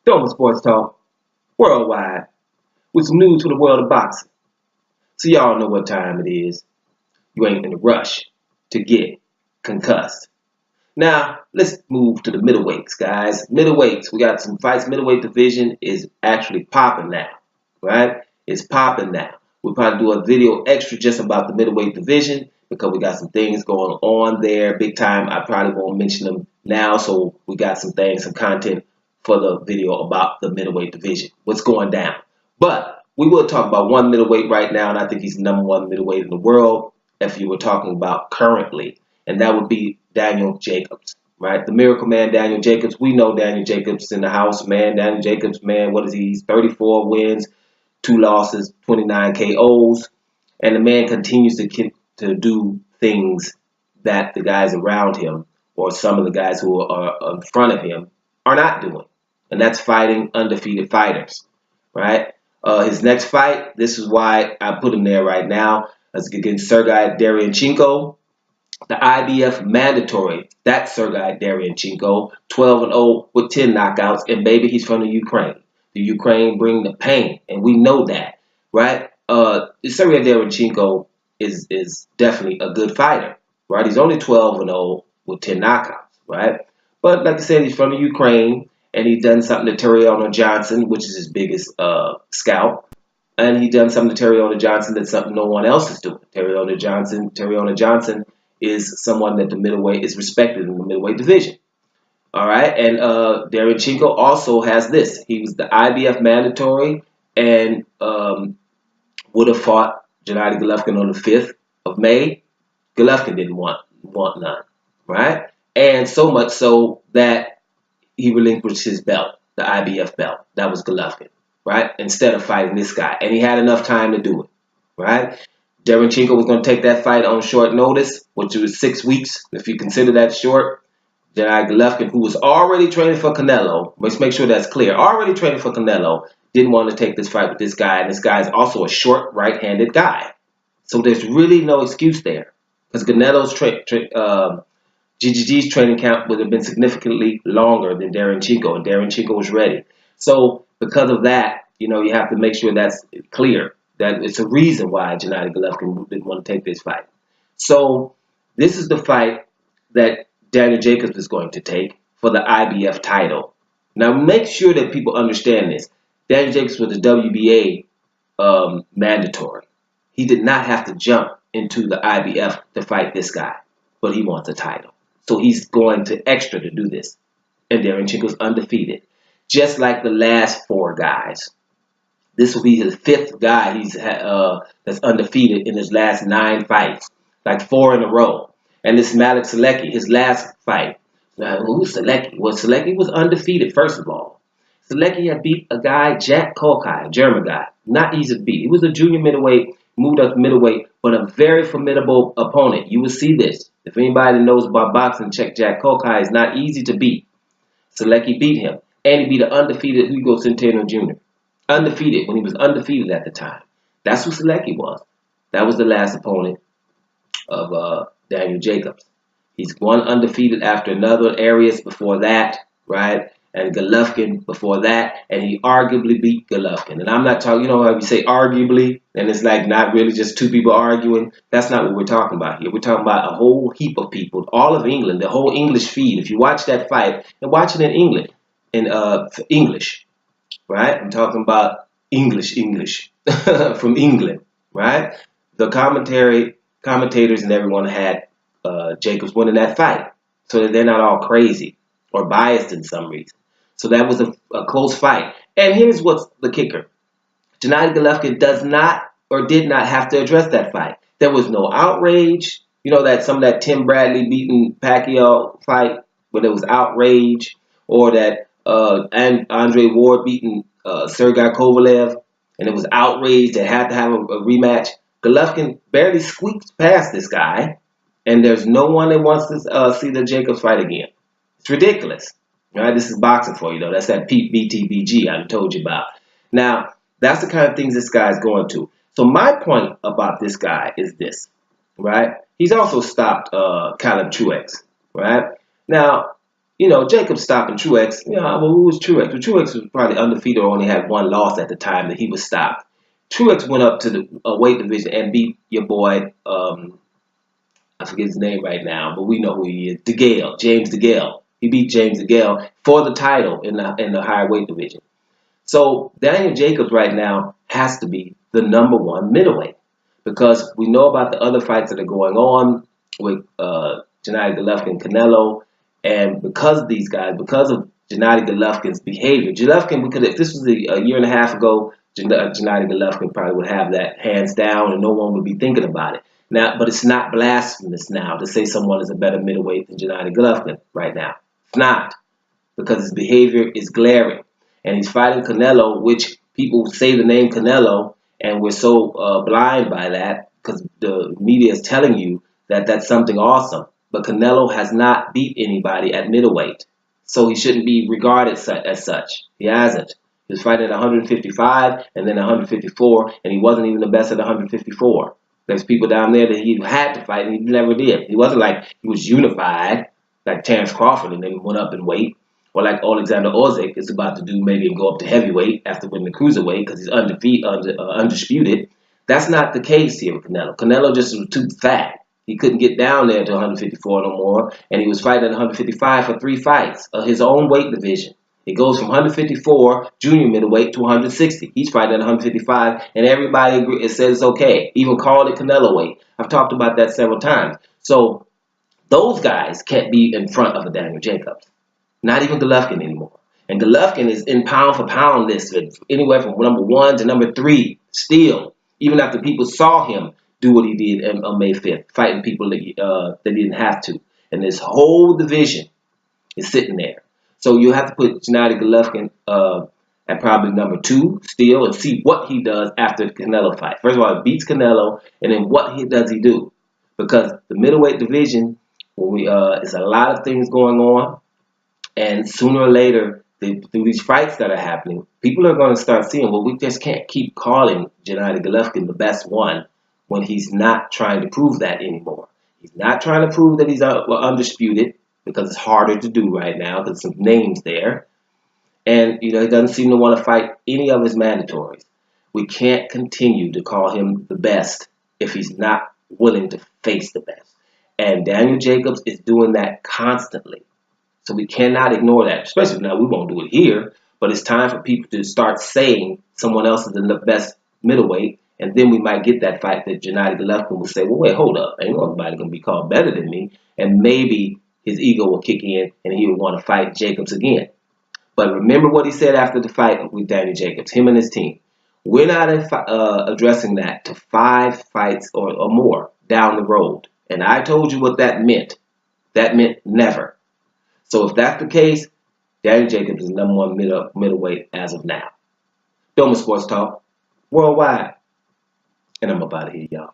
Doma Sports Talk, worldwide, with some news for the world of boxing. So y'all know what time it is. You ain't in a rush to get concussed. Now, let's move to the middleweights, guys. Middleweights, we got some fights. Middleweight division is actually popping now, right? It's popping now. We'll probably do a video extra just about the middleweight division because we got some things going on there big time. I probably won't mention them now, so we got some things, some content for the video about the middleweight division, what's going down. But we will talk about one middleweight right now, and I think he's the #1 middleweight in the world if you were talking about currently, and that would be Daniel Jacobs, right? The Miracle Man, Daniel Jacobs. We know Daniel Jacobs in the house, man. Daniel Jacobs, man, what is he? He's 34 wins, 2 losses, 29 KOs, and the man continues to do things that the guys around him or some of the guys who are in front of him are not doing, and that's fighting undefeated fighters, right? His next fight, this is why I put him there right now, is against Sergey Derevyanchenko, the IBF mandatory. That's Sergey Derevyanchenko, 12-0 with 10 knockouts, and baby, he's from the Ukraine. The Ukraine bring the pain, and we know that, right? Sergey Derevyanchenko is definitely a good fighter, right? He's only 12-0 with 10 knockouts, right? But like I said, he's from the Ukraine, and he's done something to Derevyanchenko Johnson, which is his biggest scout. And he done something to Derevyanchenko Johnson that's something no one else is doing. Derevyanchenko Johnson is someone that the middleweight is respected in the middleweight division. All right, and Derevyanchenko also has this. He was the IBF mandatory and would have fought Gennady Golovkin on the 5th of May. Golovkin didn't want none, right? And so much so that he relinquished his belt, the IBF belt. That was Golovkin, right? Instead of fighting this guy. And he had enough time to do it, right? Derevyanchenko was going to take that fight on short notice, which was 6 weeks, if you consider that short. Gennady Golovkin, who was already training for Canelo, let's make sure that's clear, already training for Canelo, didn't want to take this fight with this guy, and this guy is also a short right-handed guy. So there's really no excuse there, because Canelo's GGG's training camp would have been significantly longer than Derevyanchenko, and Derevyanchenko was ready. So because of that, you know, you have to make sure that's clear, that it's a reason why Gennady Golovkin didn't want to take this fight. So this is the fight that Daniel Jacobs is going to take for the IBF title. Now, make sure that people understand this. Daniel Jacobs was the WBA mandatory. He did not have to jump into the IBF to fight this guy, but he wants a title. So he's going to extra to do this. And Derevyanchenko's undefeated, just like the last 4 guys. This will be his 5th guy that's undefeated in his last 9 fights, like 4 in a row. And this Malik Selecki, his last fight. Now, who's Selecki? Well, Selecki was undefeated, first of all. Selecki had beat a guy, Jack Kolkai, a German guy. Not easy to beat. He was a junior middleweight, moved up to middleweight, but a very formidable opponent. You will see this. If anybody knows about boxing, check Jack Kolkai. It's not easy to beat. Selecki beat him. And he beat an undefeated Hugo Centeno Jr. Undefeated, when he was undefeated at the time. That's who Selecki was. That was the last opponent of Daniel Jacobs. He's one undefeated after another. Arias before that, right? And Golovkin before that. And he arguably beat Golovkin. And I'm not talking, you know how you say arguably, and it's like not really just 2 people arguing. That's not what we're talking about here. We're talking about a whole heap of people, all of England, the whole English feed. If you watch that fight, and watch it in England, in English, right? I'm talking about English from England, right? The commentators and everyone had Jacobs winning that fight, so that they're not all crazy or biased in some reason. So that was a close fight. And here's what's the kicker. Gennady Golovkin does not or did not have to address that fight. There was no outrage. You know that some of that Tim Bradley beating Pacquiao fight where there was outrage, or that Andre Ward beating Sergey Kovalev and it was outrage. They had to have a rematch. Golovkin barely squeaked past this guy, and there's no one that wants to see the Jacobs fight again. It's ridiculous. Right? This is boxing for you, though. That's that BTBG I told you about. Now, that's the kind of things this guy's going to. So my point about this guy is this, right? He's also stopped Caleb Truex, right? Now, You know, Jacob stopping Truex. You know, well, who was Truex? Well, Truex was probably undefeated or only had one loss at the time that he was stopped. Truex went up to the weight division and beat your boy, I forget his name right now, but we know who he is, DeGale, James DeGale. He beat James DeGale for the title in the higher weight division. So Daniel Jacobs right now has to be the #1 middleweight because we know about the other fights that are going on with Gennady Golovkin and Canelo, and because of these guys, because of Gennady Golovkin's behavior, Golovkin, because if this was a year and a half ago, Gennady Golovkin probably would have that hands down, and no one would be thinking about it. Now, but it's not blasphemous now to say someone is a better middleweight than Gennady Golovkin right now. It's not, because his behavior is glaring. And he's fighting Canelo, which people say the name Canelo, and we're so blind by that because the media is telling you that that's something awesome. But Canelo has not beat anybody at middleweight, so he shouldn't be regarded as such. He hasn't. He was fighting at 155 and then 154, and he wasn't even the best at 154. There's people down there that he had to fight, and he never did. He wasn't like he was unified, like Terrence Crawford, and then went up in weight. Or like Alexander Usyk is about to do, maybe and go up to heavyweight after winning the cruiserweight because he's undisputed. That's not the case here with Canelo. Canelo just was too fat. He couldn't get down there to 154 no more, and he was fighting at 155 for 3 fights of his own weight division. It goes from 154 junior middleweight to 160. He's fighting at 155, and everybody says it's okay. Even called it Canelo weight. I've talked about that several times. So those guys can't be in front of a Daniel Jacobs. Not even Golovkin anymore. And Golovkin is in pound for pound listed anywhere from #1 to #3 still, even after people saw him do what he did on May 5th, fighting people that he didn't have to. And this whole division is sitting there. So you have to put Gennady Golovkin at probably #2 still and see what he does after the Canelo fight. First of all, he beats Canelo, and then what does he do? Because the middleweight division, it's a lot of things going on. And sooner or later, through these fights that are happening, people are going to start seeing, well, we just can't keep calling Gennady Golovkin the best one when he's not trying to prove that anymore. He's not trying to prove that he's undisputed because it's harder to do right now because some names there. And, you know, he doesn't seem to want to fight any of his mandatories. We can't continue to call him the best if he's not willing to face the best. And Daniel Jacobs is doing that constantly. So we cannot ignore that, especially now we won't do it here, but it's time for people to start saying someone else is the best middleweight, and then we might get that fight that Gennady Golovkin will say, well, wait, hold up, ain't nobody going to be called better than me, and maybe his ego will kick in and he will want to fight Jacobs again. But remember what he said after the fight with Daniel Jacobs, him and his team. We're not addressing that to 5 fights or more down the road. And I told you what that meant. That meant never. So if that's the case, Daniel Jacobs is #1 middleweight as of now. Doma Sports Talk, worldwide. And I'm up out of here, y'all.